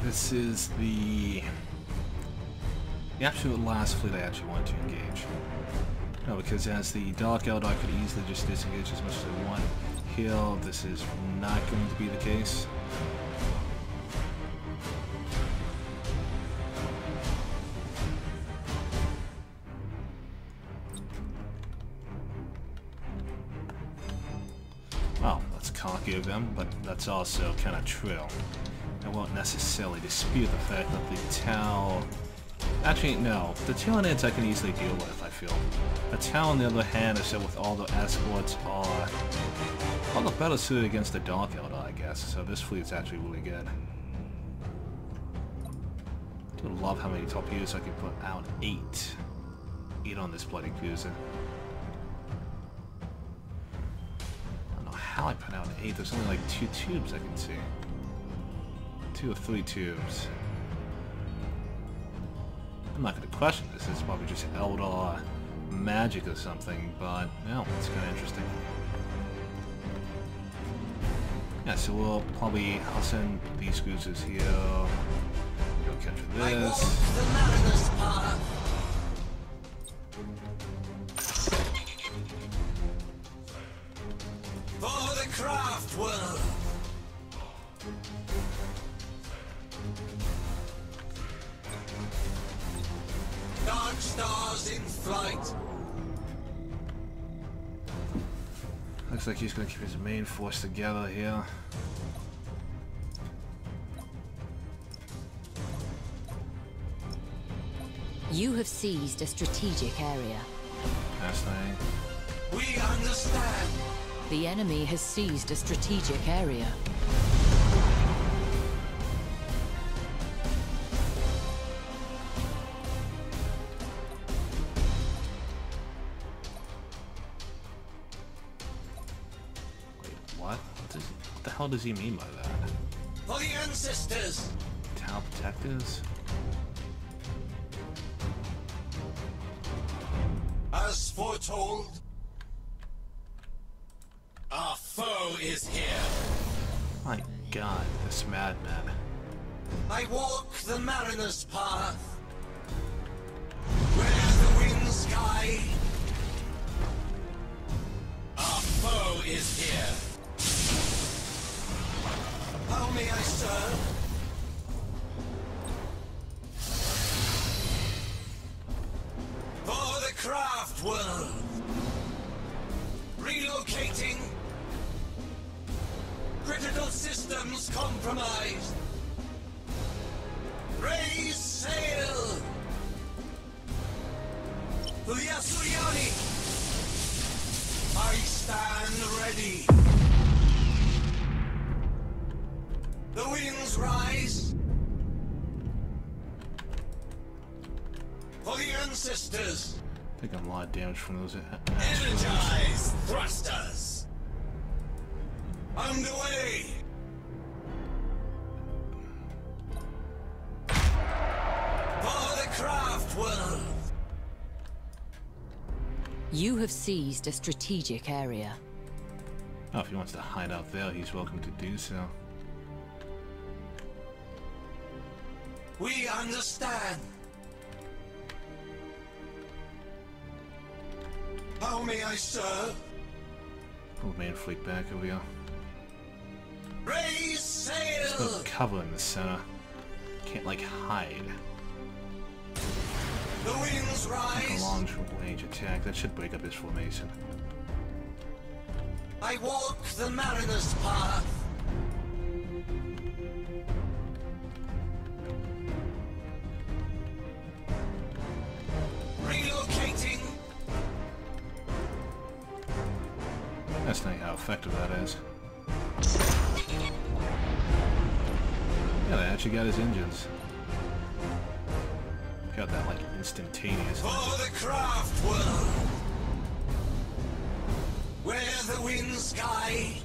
This is the absolute last fleet I actually want to engage. No, because as the Dark Elder, I could easily just disengage as much as I want. Here, this is not going to be the case. Well, let's conquer them, but that's also kind of true. I won't necessarily dispute the fact that the Tau... Actually, no. The Tyranids I can easily deal with, I feel. The Tau, on the other hand, except with all the escorts, are all the better suited against the Dark Elder, I guess. So this fleet's actually really good. I do love how many torpedoes I can put out. 8. 8 on this bloody cruiser. I don't know how I put out 8. There's only like 2 tubes I can see. 2 or 3 tubes. I'm not going to question this. It's probably just Eldar magic or something, but no, it's kind of interesting. Yeah, so we'll probably I'll send these cruisers here. Go capture this. For the craft world. Dark stars in flight. Looks like he's going to keep his main force together here. You have seized a strategic area. Fascinating. We understand. The enemy has seized a strategic area. What the hell does he mean by that? For the ancestors. Tau protectors? As foretold, our foe is here. My god, this madman. I walk the mariner's path, where the wind sky. Our foe is here. How may I serve? For the craft world. Relocating. Critical systems compromised. Raise sail. For the Asuriani. I stand ready. The winds rise. For the ancestors. Taking a lot of damage from those. Energize thrusters. Underway. For the craft world. You have seized a strategic area. Oh, if he wants to hide out there, he's welcome to do so. We understand. How may I serve? Pull the main fleet back over here. Raise sail. There's no cover in the center. Can't like hide. The winds Like a rise. long range attack. That should break up his formation. I walk the mariner's path. Relocating. That's not how effective that is. Yeah, they actually got his engines. Got that like instantaneous. For the craft world. Where the winds guide.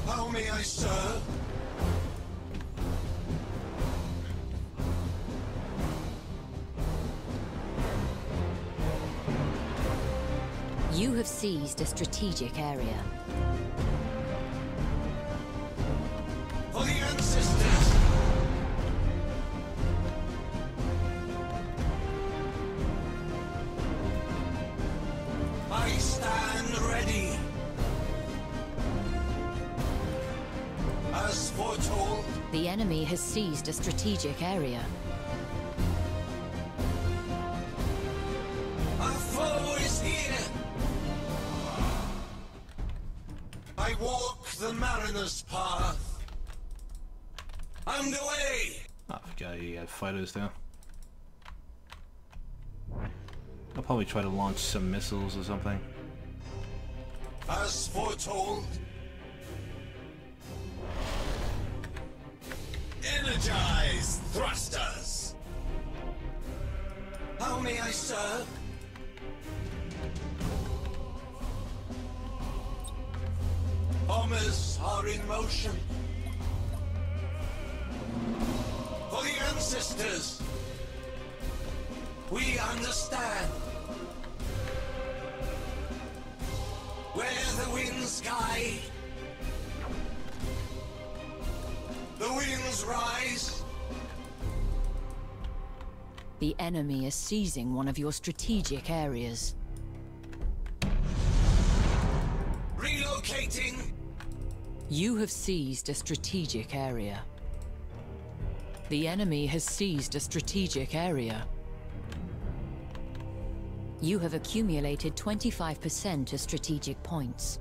How may I serve? You have seized a strategic area. For the ancestors. The enemy has seized a strategic area. Our foe is here. I walk the mariner's path. Underway. I forgot you had fighters there. I'll probably try to launch some missiles or something. As foretold. Energize thrusters. How may I serve? Bombers are in motion. For the ancestors. We understand. Where the winds guide, the winds rise. The enemy is seizing one of your strategic areas. Relocating. You have seized a strategic area. The enemy has seized a strategic area. You have accumulated 25% of strategic points.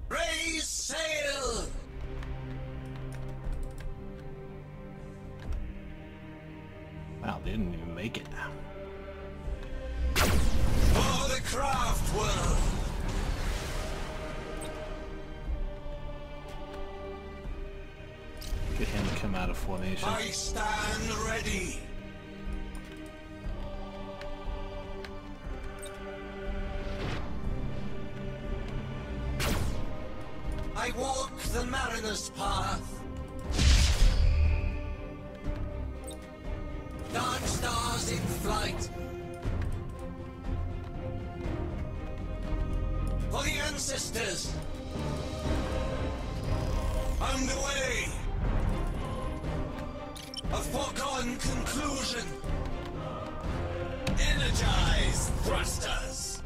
Raise sail! Wow, they didn't even make it. For the craft world! Get him to come out of formation. I stand ready! I walk the mariner's path. Dark stars in flight. For the ancestors. Underway. A foregone conclusion. Energize thrusters.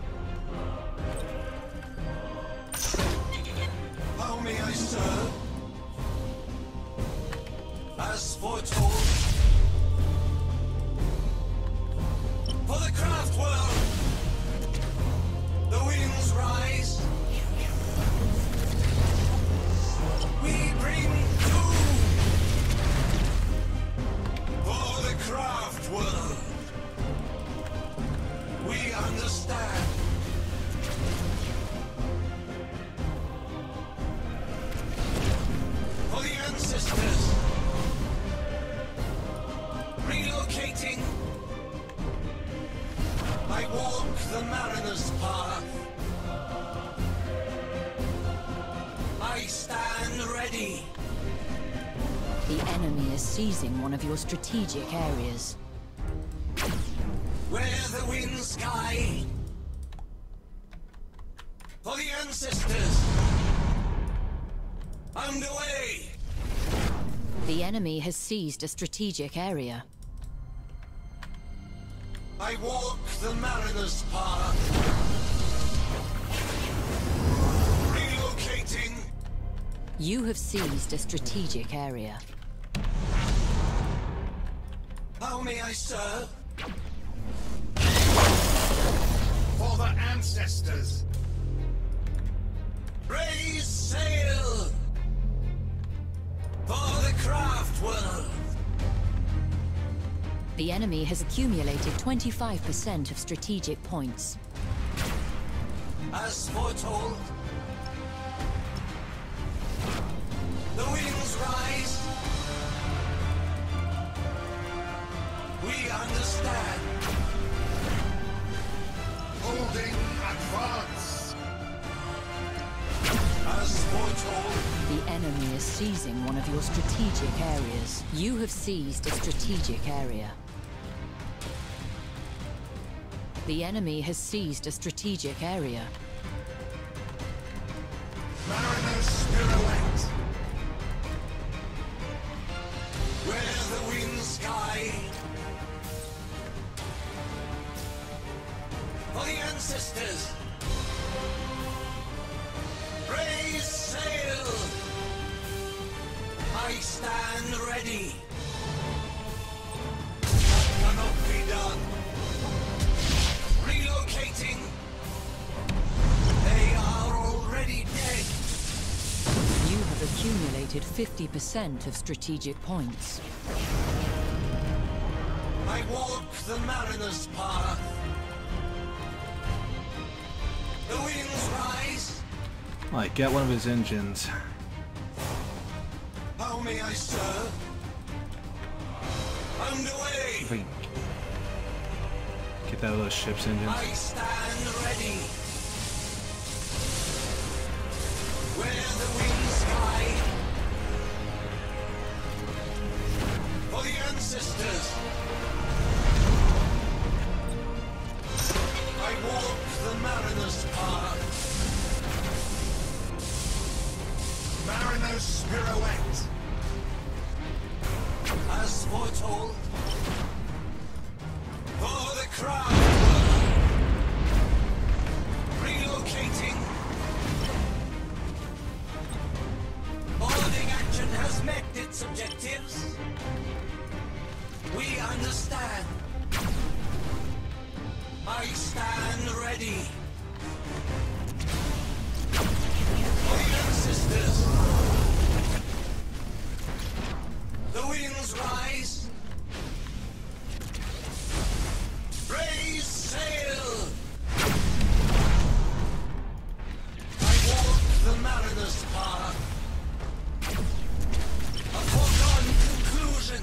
How may I serve? As foretold. For the craft world. The winds rise. We bring doom. For the craft world. We understand. For the ancestors. Relocating. I walk the mariner's path. I stand ready. The enemy is seizing one of your strategic areas. Where the winds guide. For the ancestors. Underway. The enemy has seized a strategic area. I walk the mariner's path. Relocating. You have seized a strategic area. How may I serve? For the ancestors. Raise sail. For the craft world. The enemy has accumulated 25% of strategic points. As foretold. The winds rise. We understand. Holding advance. As foretold. The enemy is seizing one of your strategic areas. You have seized a strategic area. The enemy has seized a strategic area. Mariner's pirouette. Where the winds guide. For the ancestors. Raise sail. I stand ready. What cannot be done? Relocating. They are already dead. You have accumulated 50% of strategic points. I walk the mariner's path. The winds rise. Alright, get one of his engines. How may I serve? Underway. Wait. Get that of those ship's engines. I stand ready. Where the winds guide. For the ancestors. I walk the mariner's path. Mariner's pirouette. As foretold. For the crowd. Relocating. Boarding action has met its objectives. We understand. I stand ready. For the ancestors. The winds rise. Raise sail. I walk the mariner's path. A foregone conclusion.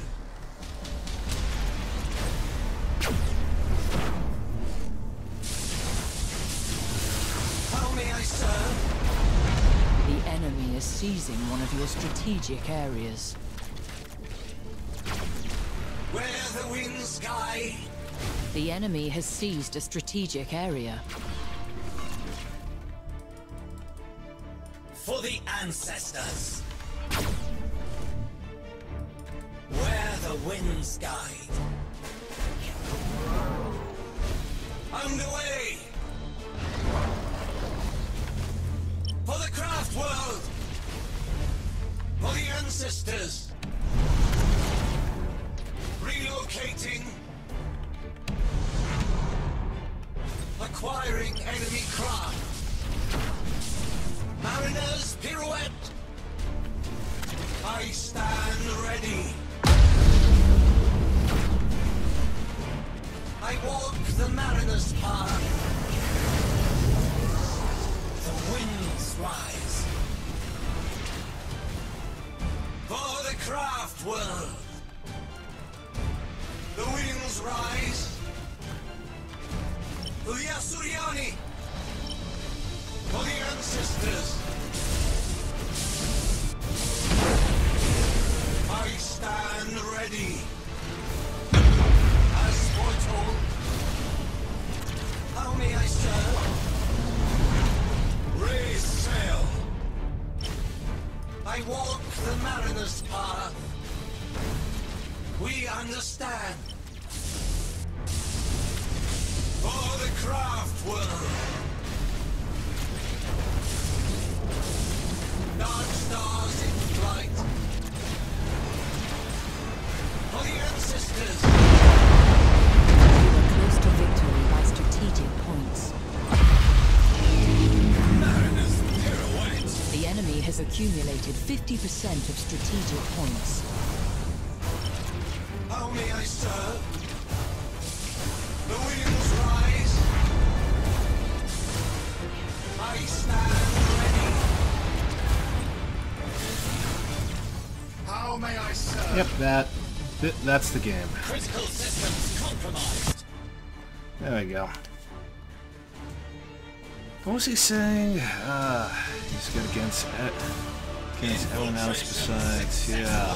How may I serve? The enemy is seizing one of your strategic areas. Where the winds guide. The enemy has seized a strategic area. For the ancestors. Where the winds guide. Underway. For the craft world. For the ancestors. Relocating. Acquiring enemy craft. Mariner's pirouette. I stand ready. I walk the mariner's path. The winds rise. For the craft world. The winds rise. For the Asuriani. For the ancestors. I stand ready. As foretold. How may I serve? Raise sail. I walk the mariner's path. We understand. For the craft world. Dark stars in flight. For the ancestors. You are close to victory by strategic points. Mariner's pirouette. The enemy has accumulated 50% of strategic points. How may I serve? The winds rise. I stand ready. How may I serve? Yep, that's the game. Critical systems compromised. There we go. What was he saying? He's good against everyone else besides, yeah.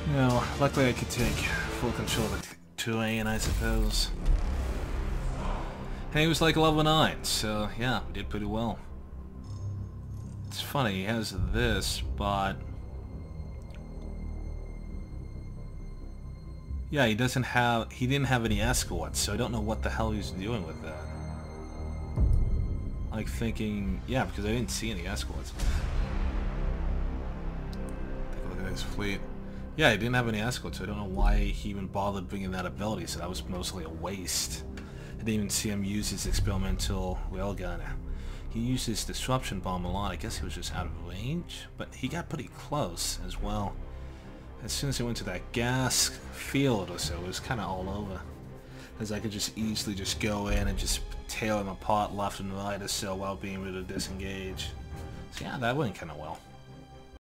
You know, luckily I could take full control of the terrain, I suppose. And he was like level 9, so yeah, we did pretty well. It's funny, he has this, but... yeah, he didn't have any escorts, so I don't know what the hell he's doing with that. Like thinking, yeah, because I didn't see any escorts. his fleet. Yeah, he didn't have any escorts, so I don't know why he even bothered bringing that ability, so that was mostly a waste. I didn't even see him use his experimental railgun. He used his disruption bomb a lot. I guess he was just out of range, but he got pretty close as well. As soon as he went to that gas field or so, it was kind of all over. As I could just easily just go in and just tear him apart left and right or so while being able to disengage. So yeah, that went kind of well.